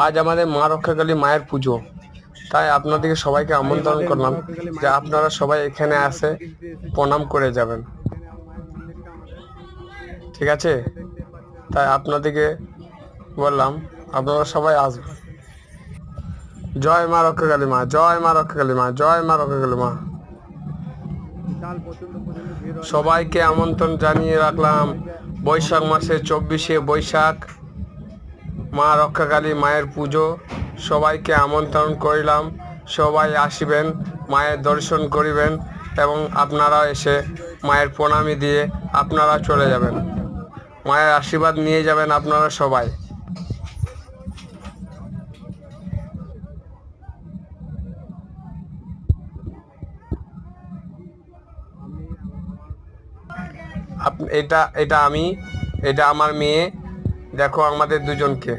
আজ আমাদের মা রক্ষাকালী মায়ের পুজো, তাই আপনাদেরকে সবাইকে আমন্ত্রণ করলাম যে আপনারা সবাই এখানে আসে প্রণাম করে যাবেন। ঠিক আছে, তাই আপনাদেরকে বললাম আপনারা সবাই আসবেন। জয় মা রক্ষাকালী মা, জয় মা রক্ষাকালী মা, জয় মা রক্ষাকালী মা। সবাইকে আমন্ত্রণ জানিয়ে রাখলাম বৈশাখ মাসের 24শে বৈশাখ মা রক্ষাকালী মায়ের পুজো। সবাইকে আমন্ত্রণ করিলাম, সবাই আসবেন, মায়ের দর্শন করিবেন এবং আপনারা এসে মায়ের প্রণামী দিয়ে আপনারা চলে যাবেন, মায়ের আশীর্বাদ নিয়ে যাবেন আপনারা সবাই। এটা এটা আমি, এটা আমার মেয়ে, দেখো আমাদের দুজনকে।